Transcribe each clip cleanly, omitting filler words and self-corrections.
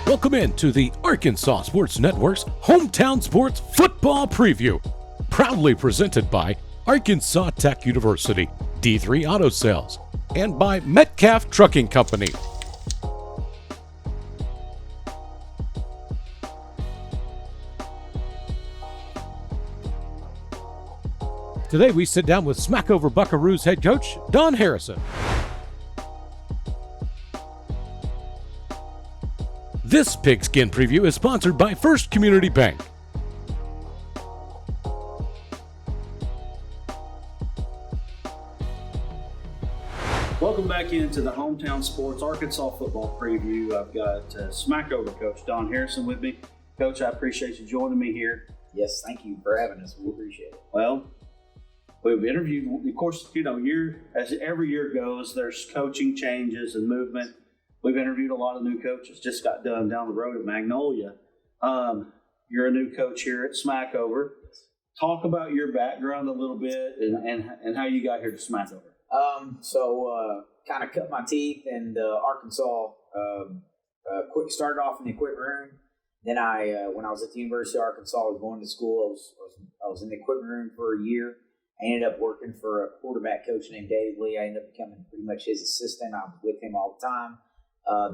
Welcome in to the Arkansas Sports Network's Hometown Sports Football Preview, proudly presented by Arkansas Tech University, D3 Auto Sales, and by Metcalf Trucking Company. Today we sit down with Smackover Buckaroos head coach Don Harrison. This Pigskin Preview is sponsored by First Community Bank. Welcome back into the Hometown Sports Arkansas Football Preview. I've got Smackover coach Don Harrison with me. Coach, I appreciate you joining me here. Yes, thank you for having us. We appreciate it. Well, we've interviewed, of course, as every year goes, there's coaching changes and movement. We've interviewed a lot of new coaches. Just got done down the road at Magnolia. You're a new coach here at Smackover. Talk about your background a little bit and how you got here to Smackover. Kind of cut my teeth in Arkansas. Started off in the equipment room. Then when I was at the University of Arkansas, I was going to school. I was in the equipment room for a year. I ended up working for a quarterback coach named David Lee. I ended up becoming pretty much his assistant. I was with him all the time.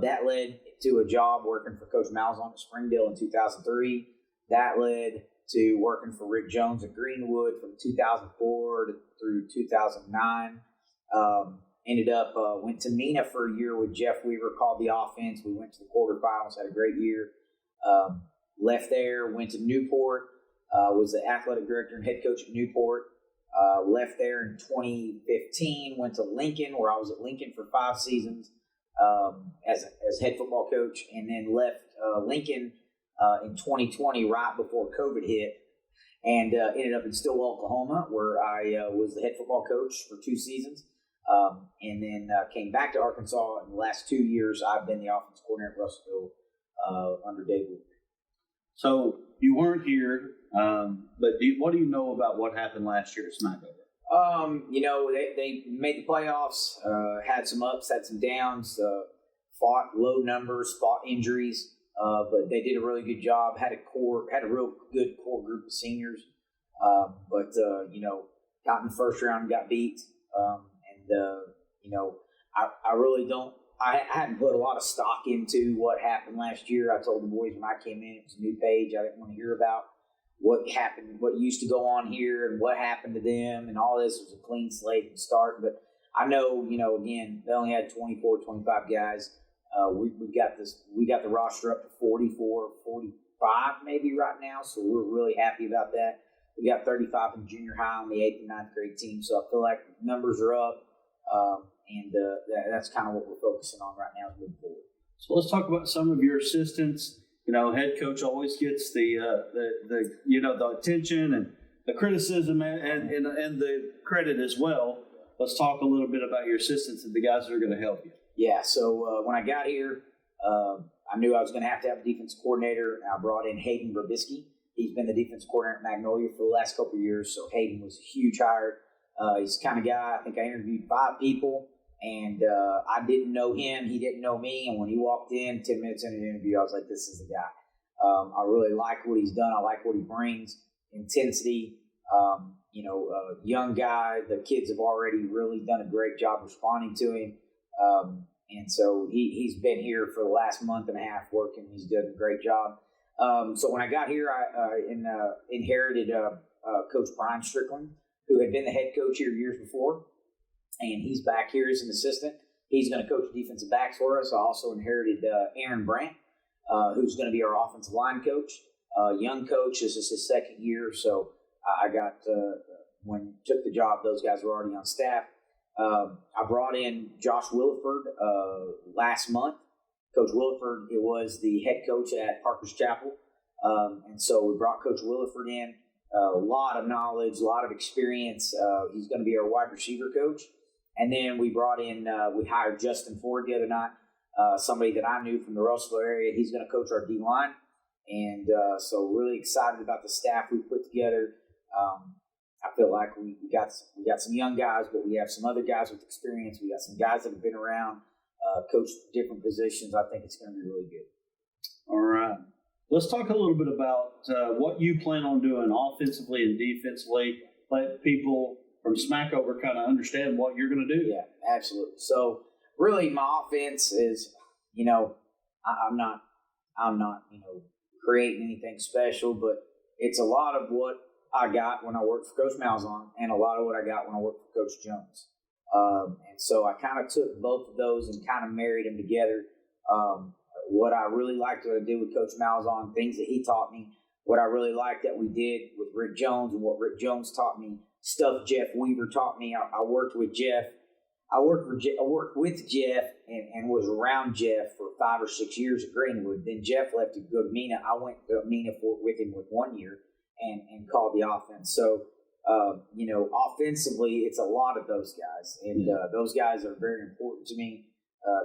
That led to a job working for Coach Malzahn at Springdale in 2003. That led to working for Rick Jones at Greenwood from 2004 through 2009. Went to Neenah for a year with Jeff Weaver, called the offense. We went to the quarterfinals, had a great year. Left there, went to Newport, was the athletic director and head coach at Newport. Left there in 2015, went to Lincoln, where I was at Lincoln for 5 seasons as head football coach, and then left Lincoln in 2020 right before COVID hit, and ended up in Stillwell, Oklahoma, where I was the head football coach for 2 seasons, and then came back to Arkansas. In the last 2 years, I've been the offensive coordinator at Russellville under Dave Weaver. So you weren't here, but what do you know about what happened last year at Smackover? They made the playoffs, had some ups, had some downs, fought low numbers, fought injuries, but they did a really good job. Had a real good core group of seniors, got in the first round and got beat. I hadn't put a lot of stock into what happened last year. I told the boys when I came in, it was a new page. I didn't want to hear about what happened, what used to go on here and what happened to them, and all this was a clean slate and start. But I know, again, they only had 24, 25 guys. We got the roster up to 44, 45 maybe right now, so we're really happy about that. We got 35 in junior high on the 8th and 9th grade team, so I feel like numbers are up, and that's kind of what we're focusing on right now moving forward. So let's talk about some of your assistants. Head coach always gets the attention and the criticism and the credit as well. Let's talk a little bit about your assistants and the guys that are going to help you. Yeah, so when I got here, I knew I was going to have a defense coordinator. I brought in Hayden Brabisky. He's been the defense coordinator at Magnolia for the last couple of years, so Hayden was a huge hire. He's the kind of guy, I think I interviewed 5 people, and I didn't know him. He didn't know me, and when he walked in 10 minutes into the interview, I was like, this is the guy. I really like what he's done. I like what he brings, intensity, young guy. The kids have already really done a great job responding to him. And so he's been here for the last month and a half working. He's done a great job. So when I got here, I inherited Coach Brian Strickland, who had been the head coach here years before, and he's back here as an assistant. He's going to coach defensive backs for us. I also inherited Aaron Brandt, who's going to be our offensive line coach. Young coach. This is his 2nd year, so I got when I took the job, those guys were already on staff. I brought in Josh Williford last month. Coach Williford, it was the head coach at Parker's Chapel, and so we brought Coach Williford in. A lot of knowledge, a lot of experience. He's going to be our wide receiver coach. And then we hired Justin Ford the other night, somebody that I knew from the Russellville area. He's going to coach our D-line. And so really excited about the staff we put together. I feel like we got some young guys, but we have some other guys with experience. We got some guys that have been around, coached different positions. I think it's going to be really good. All right. Let's talk a little bit about what you plan on doing offensively and defensively. Let people from Smackover kind of understand what you're going to do. Yeah, absolutely. So really my offense is, I'm not, creating anything special, but it's a lot of what I got when I worked for Coach Malzahn and a lot of what I got when I worked for Coach Jones. And so I kind of took both of those and kind of married them together. What I really liked what I did with Coach Malzahn, things that he taught me, what I really liked that we did with Rick Jones and what Rick Jones taught me, stuff Jeff Weaver taught me. I worked with Jeff. I worked with Jeff and was around Jeff for 5 or 6 years at Greenwood. Then Jeff left to go to Mena. I went to Mena with him with 1 year and called the offense. So, offensively, it's a lot of those guys. And those guys are very important to me.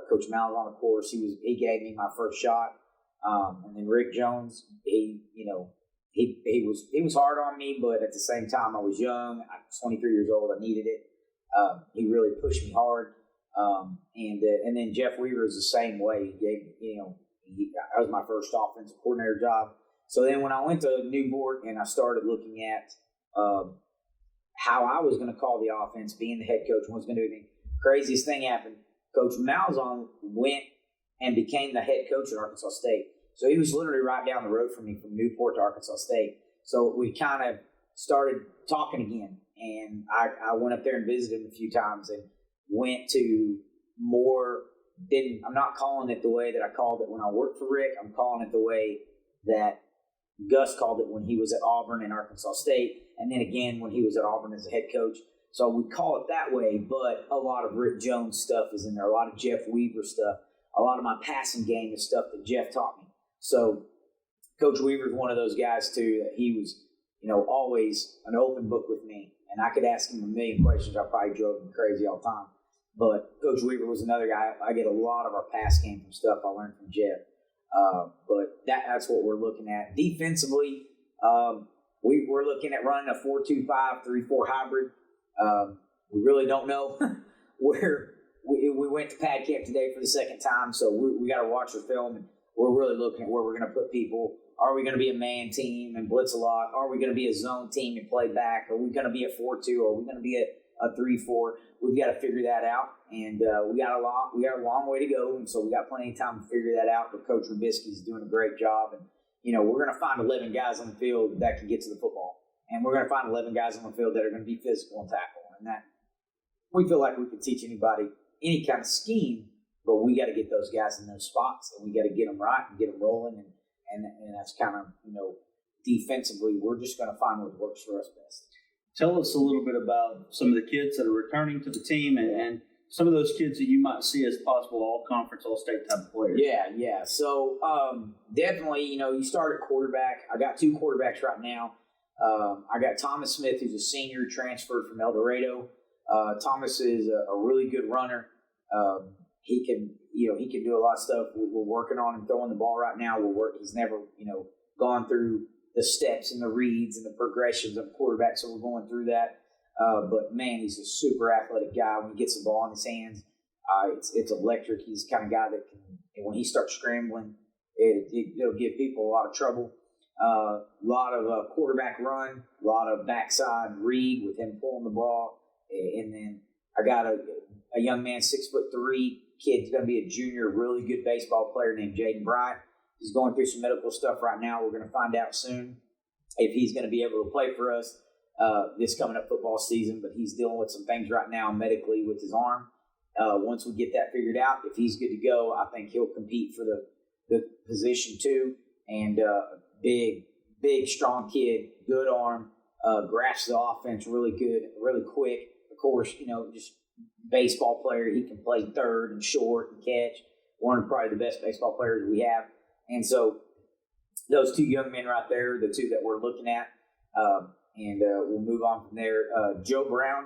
Coach Malzahn, of course, he gave me my first shot. And then Rick Jones, he was hard on me, but at the same time, I was young. I was 23 years old. I needed it. He really pushed me hard. And then Jeff Weaver is the same way. He gave, that was my first offensive coordinator job. So then when I went to Newport and I started looking at how I was going to call the offense, being the head coach, and was going to do anything, craziest thing happened. Coach Malzahn went and became the head coach at Arkansas State. So he was literally right down the road from me from Newport to Arkansas State. So we kind of started talking again. And I went up there and visited him a few times and went to I'm not calling it the way that I called it when I worked for Rick. I'm calling it the way that Gus called it when he was at Auburn and Arkansas State. And then again when he was at Auburn as a head coach. So we call it that way, but a lot of Rick Jones stuff is in there, a lot of Jeff Weaver stuff, a lot of my passing game is stuff that Jeff taught me. So Coach Weaver is one of those guys, too, that he was, always an open book with me. And I could ask him a million questions. I probably drove him crazy all the time. But Coach Weaver was another guy. I get a lot of our pass game from stuff I learned from Jeff. But that's what we're looking at. Defensively, we're looking at running a 4-2-5, 3-4 hybrid. We really don't know where we went to pad camp today for the second time, so we got to watch the film, and we're really looking at where we're going to put people. Are we going to be a man team and blitz a lot? Are we going to be a zone team and play back? Are we going to be a 4-2? Are we going to be a 3-4? We've got to figure that out, and we got a long way to go, and so we got plenty of time to figure that out. But Coach Rubisky's doing a great job, and we're going to find 11 guys on the field that can get to the football. And we're going to find 11 guys on the field that are going to be physical and tackle. And that we feel like we can teach anybody any kind of scheme, but we got to get those guys in those spots, and we got to get them right and get them rolling. And that's kind of, defensively, we're just going to find what works for us best. Tell us a little bit about some of the kids that are returning to the team and some of those kids that you might see as possible all-conference, all-state type of players. Yeah. So definitely, you start at quarterback. I got 2 quarterbacks right now. I got Thomas Smith, who's a senior, transferred from El Dorado. Thomas is a really good runner. He can do a lot of stuff. We're working on him throwing the ball right now. He's never, gone through the steps and the reads and the progressions of quarterback, so we're going through that. But man, he's a super athletic guy. When he gets the ball in his hands, it's electric. He's the kind of guy that can, when he starts scrambling, it'll give people a lot of trouble. A lot of quarterback run, a lot of backside read with him pulling the ball. And then I got a young man, 6'3" kid, he's going to be a junior, really good baseball player named Jaden Bright. He's going through some medical stuff right now. We're going to find out soon if he's going to be able to play for us this coming up football season, but he's dealing with some things right now medically with his arm. Once we get that figured out, if he's good to go, I think he'll compete for the position too. And big, strong kid, good arm, grasps the offense really good, really quick. Of course, just baseball player. He can play third and short and catch. One of probably the best baseball players we have. And so those 2 young men right there are the 2 that we're looking at. And we'll move on from there. Joe Brown,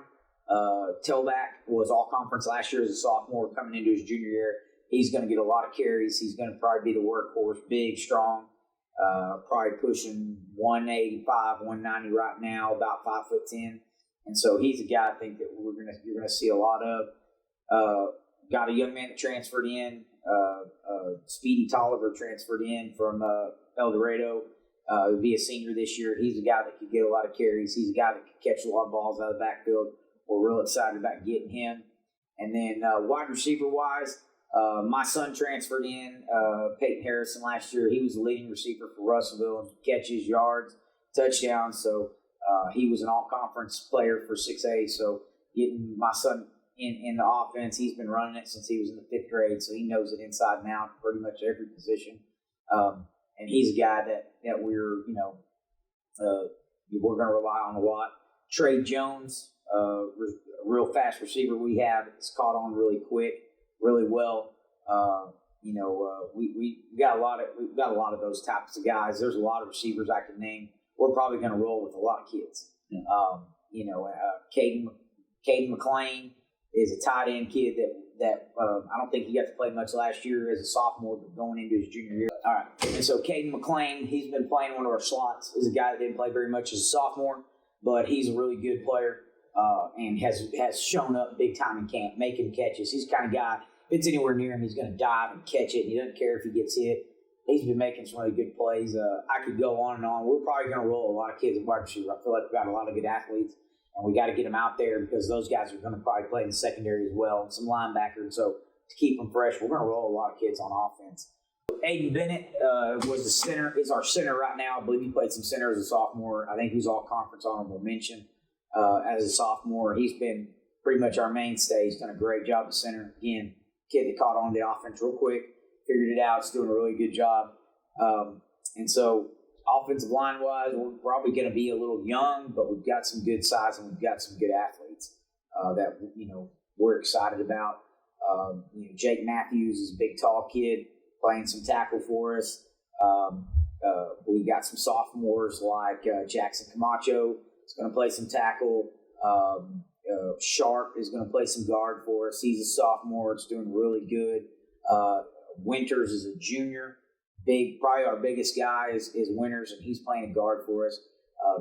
tailback, was all-conference last year as a sophomore coming into his junior year. He's going to get a lot of carries. He's going to probably be the workhorse, big, strong, probably pushing 185, 190 right now, about 5'10". And so he's a guy I think that you're going to see a lot of. got a young man that transferred in. Speedy Tolliver transferred in from El Dorado. He'll be a senior this year. He's a guy that could get a lot of carries. He's a guy that could catch a lot of balls out of the backfield. We're real excited about getting him. And then wide receiver-wise, my son transferred in, Peyton Harrison, last year. He was the leading receiver for Russellville in catches, yards, touchdowns. So he was an all-conference player for 6A. So getting my son in the offense, he's been running it since he was in the 5th grade. So he knows it inside and out, pretty much every position. And he's a guy that we're going to rely on a lot. Trey Jones, a real fast receiver we have. It's caught on really quick, really well. We got a lot of those types of guys. There's a lot of receivers I can name. We're probably going to roll with a lot of kids. Yeah. Caden McLean is a tight end kid that I don't think he got to play much last year as a sophomore, but going into his junior year. All right. And so Caden McLean, he's been playing one of our slots. Is a guy that didn't play very much as a sophomore, but he's a really good player and has shown up big time in camp, making catches. He's the kind of guy, if it's anywhere near him, he's going to dive and catch it. And he doesn't care if he gets hit. He's been making some really good plays. I could go on and on. We're probably going to roll a lot of kids at wide receiver. I feel like we've got a lot of good athletes. And we got to get them out there because those guys are going to probably play in the secondary as well, and some linebackers. So to keep them fresh, we're going to roll a lot of kids on offense. Aiden Bennett was the center, is our center right now. I believe he played some center as a sophomore. I think he's all conference honorable mention as a sophomore. He's been pretty much our mainstay. He's done a great job at center. Again, kid that caught on the offense real quick, figured it out. He's doing a really good job. And so offensive line-wise, we're probably going to be a little young, but we've got some good size and we've got some good athletes that we're excited about. Jake Matthews is a big, tall kid playing some tackle for us. We got some sophomores like Jackson Camacho is going to play some tackle. Sharp is going to play some guard for us. He's a sophomore. It's doing really good. Winters is a junior. Probably our biggest guy is Winters, and he's playing a guard for us.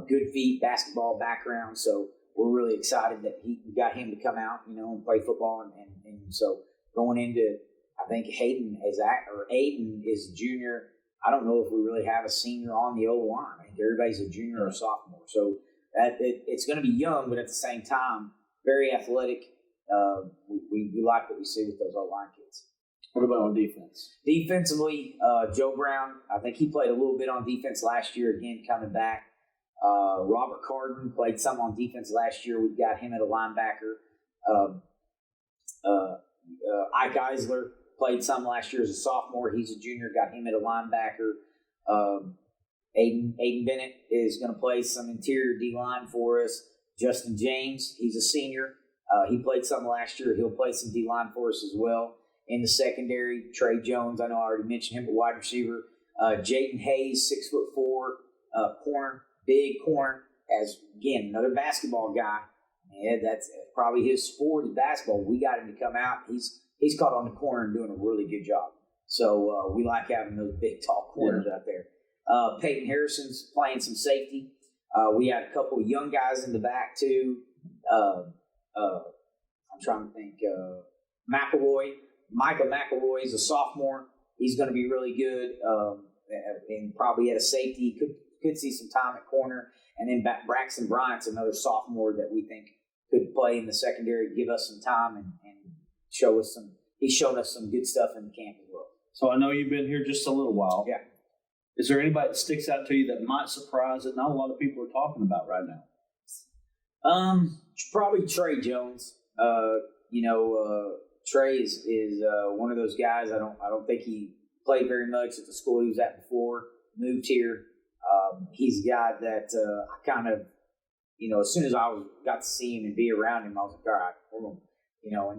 Good feet, basketball background, so we're really excited that we got him to come out, and play football. And so going into, I think Aiden is a junior. I don't know if we really have a senior on the O-line. I think everybody's a junior or a sophomore. So it's going to be young, but at the same time, very athletic. We like what we see with those O-line kids. What about on defense? Defensively, Joe Brown, I think he played a little bit on defense last year, again, coming back. Robert Carden played some on defense last year. We've got him at a linebacker. Ike Eisler played some last year as a sophomore. He's a junior, got him at a linebacker. Aiden Bennett is going to play some interior D-line for us. Justin James, he's a senior. He played some last year. He'll play some D-line for us as well. In the secondary, Trey Jones, I know I already mentioned him, but wide receiver. Jaden Hayes, 6'4", corner, big corner, as, again, another basketball guy. Yeah, that's probably his sport is basketball. We got him to come out. He's caught on the corner and doing a really good job. So we like having those big, tall corners out there. Peyton Harrison's playing some safety. We had a couple of young guys in the back, too. I'm trying to think. Michael McElroy is a sophomore. He's going to be really good and probably at a safety. Could see some time at corner. And then Braxton Bryant's another sophomore that we think could play in the secondary, give us some time and show us some. He's shown us some good stuff in the camp as well. So I know you've been here just a little while. Yeah. Is there anybody that sticks out to you that might surprise that not a lot of people are talking about right now? Probably Trey Jones. Trey is one of those guys. I don't think he played very much at the school he was at before. Moved here. He's a guy that I kind of, as soon as I got to see him and be around him, I was like, all right, we're going,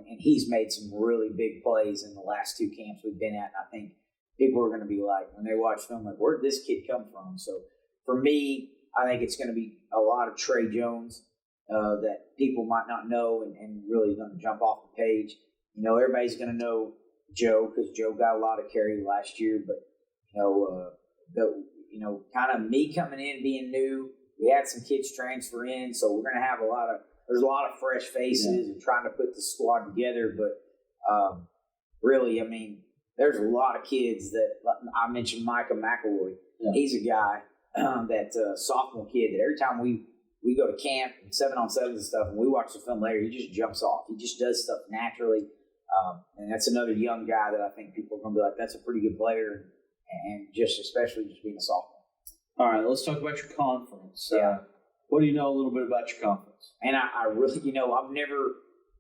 and he's made some really big plays in the last 2 camps we've been at. And I think people are going to be like, when they watch film, like, where did this kid come from? So for me, I think it's going to be a lot of Trey Jones that people might not know and really going to jump off the page. Everybody's going to know Joe because Joe got a lot of carry last year, but kind of me coming in being new, we had some kids transfer in, so we're going to have there's a lot of fresh faces and trying to put the squad together. But Really, I mean, there's a lot of kids that I mentioned. Micah McElroy. Yeah. He's a guy that sophomore kid that every time we go to camp and 7-on-7s and stuff, and we watch the film later, he just jumps off. He just does stuff naturally. And that's another young guy that I think people are going to be like, that's a pretty good player, and just especially just being a sophomore. All right, let's talk about your conference. Yeah. What do you know a little bit about your conference? And I really,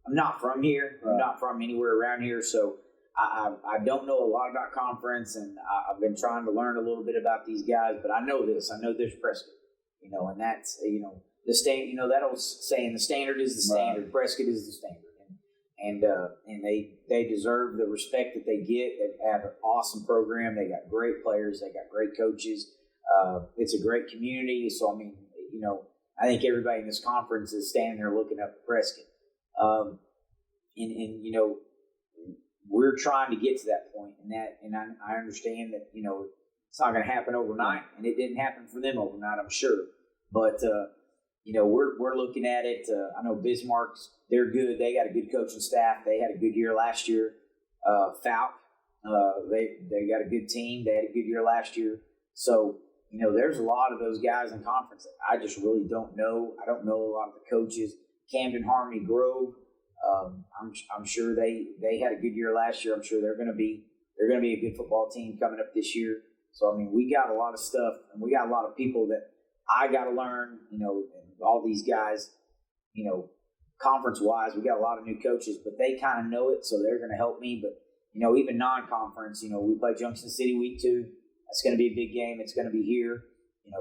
I'm not from here. Right. I'm not from anywhere around here, so I don't know a lot about conference, and I've been trying to learn a little bit about these guys, but I know this. I know there's Prescott, and that's, that old saying, the standard is the standard. Right. Prescott is the standard. And they deserve the respect that they get. They have an awesome program. They got great players. They got great coaches. It's a great community. So, I mean, I think everybody in this conference is standing there looking up at Prescott. We're trying to get to that point, and I understand that, it's not going to happen overnight, and it didn't happen for them overnight, I'm sure. But, we're looking at it. I know Bismarck's, they're good. They got a good coaching staff. They had a good year last year. Falk, they got a good team. They had a good year last year. So, there's a lot of those guys in conference that I just really don't know. I don't know a lot of the coaches. Camden, Harmony, Grove, I'm sure they had a good year last year. I'm sure they're going to be a good football team coming up this year. So, I mean, we got a lot of stuff, and we got a lot of people that I got to learn, and all these guys, conference-wise, we got a lot of new coaches, but they kind of know it, so they're going to help me. But, even non-conference, we play Junction City week 2. That's going to be a big game. It's going to be here.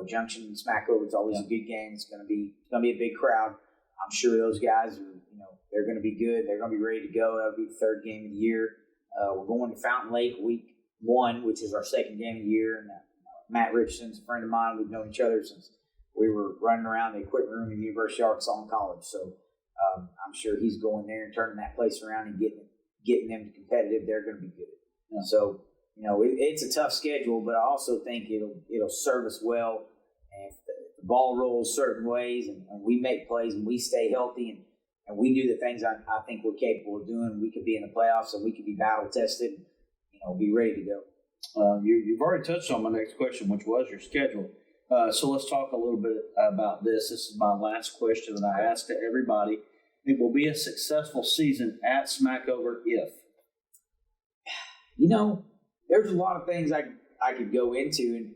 Junction and Smackover is always a good game. It's going to be a big crowd. I'm sure those guys are, they're going to be good. They're going to be ready to go. That'll be the 3rd game of the year. We're going to Fountain Lake week 1, which is our 2nd game of the year. And Matt Richardson's a friend of mine. We've known each other since we were running around the equipment room at the University of Arkansas in college. So I'm sure he's going there and turning that place around and getting them competitive. They're going to be good. Yeah. So, it's a tough schedule, but I also think it'll serve us well. And if the ball rolls certain ways and we make plays and we stay healthy and we do the things I think we're capable of doing, we could be in the playoffs and we could be battle tested, be ready to go. You've already touched on my next question, which was your schedule. So let's talk a little bit about this. This is my last question that I ask to everybody. It will be a successful season at Smackover if? There's a lot of things I could go into, and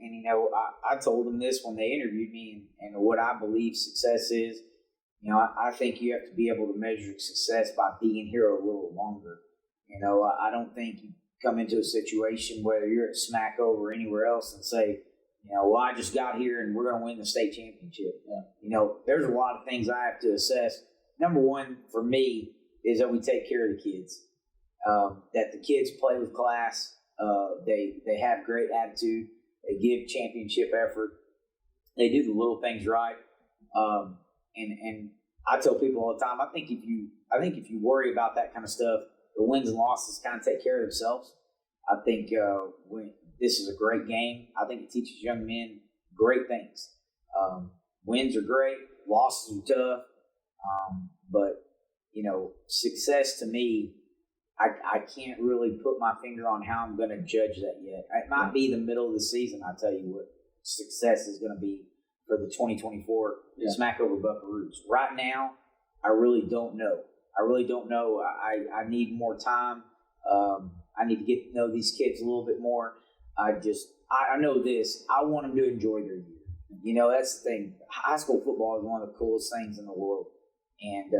I told them this when they interviewed me, and what I believe success is. I think you have to be able to measure success by being here a little longer. I don't think you come into a situation, whether you're at Smackover or anywhere else, and say, I just got here and we're going to win the state championship. Yeah. There's a lot of things I have to assess. Number one for me is that we take care of the kids, that the kids play with class. They have great attitude. They give championship effort. They do the little things right. And I tell people all the time, I think if you worry about that kind of stuff, the wins and losses kind of take care of themselves. I think when this is a great game, I think it teaches young men great things. Wins are great, losses are tough, but success to me, I can't really put my finger on how I'm going to judge that yet. It might be the middle of the season. I'll tell you what success is going to be for the 2024 Smackover Buckaroos. Right now, I really don't know. I need more time. I need to get to know these kids a little bit more. I know this. I want them to enjoy their year. That's the thing. High school football is one of the coolest things in the world. And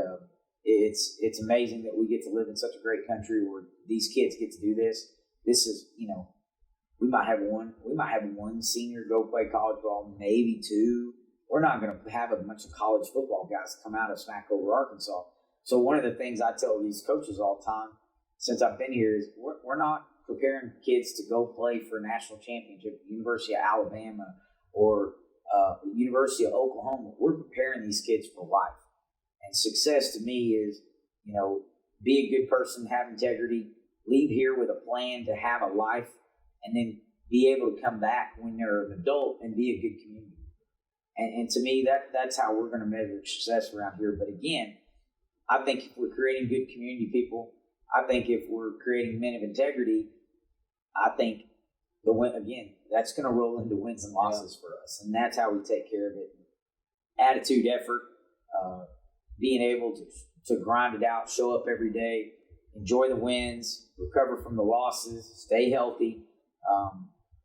it's amazing that we get to live in such a great country where these kids get to do this. This is, we might have one senior go play college ball, maybe 2. We're not going to have a bunch of college football guys come out of Smackover, Arkansas. So one of the things I tell these coaches all the time since I've been here is we're not preparing kids to go play for a national championship at the University of Alabama or the University of Oklahoma. We're preparing these kids for life. And success to me is, be a good person, have integrity, leave here with a plan to have a life, and then be able to come back when they're an adult and be a good community. And to me, that's how we're going to measure success around here. But again, I think if we're creating good community people, I think if we're creating men of integrity, I think the win again, that's going to roll into wins and losses for us, and that's how we take care of it. Attitude, effort, being able to grind it out, show up every day, enjoy the wins, recover from the losses, stay healthy,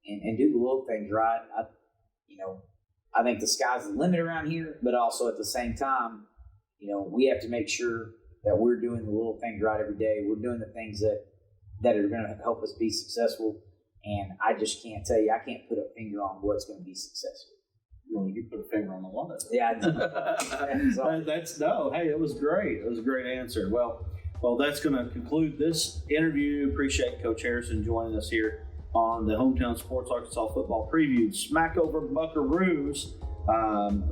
and do the little things right. I think the sky's the limit around here, but also at the same time, we have to make sure that we're doing the little things right every day. We're doing the things that are going to help us be successful. And I just can't tell you, I can't put a finger on what's going to be successful. Well, you put a finger on a lot of it. Yeah, I do. Hey, it was great. It was a great answer. Well, that's going to conclude this interview. Appreciate Coach Harrison joining us here on the Hometown Sports Arkansas Football Preview. Smackover Buckaroos.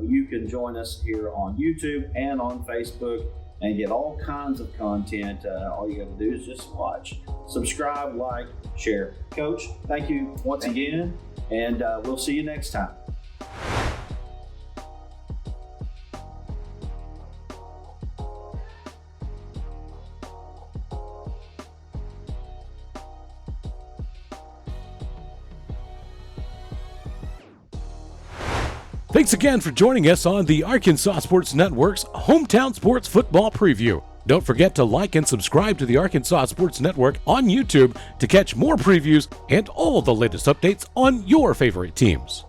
You can join us here on YouTube and on Facebook and get all kinds of content. All you got to do is just watch, subscribe, like, share. Coach, thank you once again, and we'll see you next time. Thanks again for joining us on the Arkansas Sports Network's Hometown Sports Football Preview. Don't forget to like and subscribe to the Arkansas Sports Network on YouTube to catch more previews and all the latest updates on your favorite teams.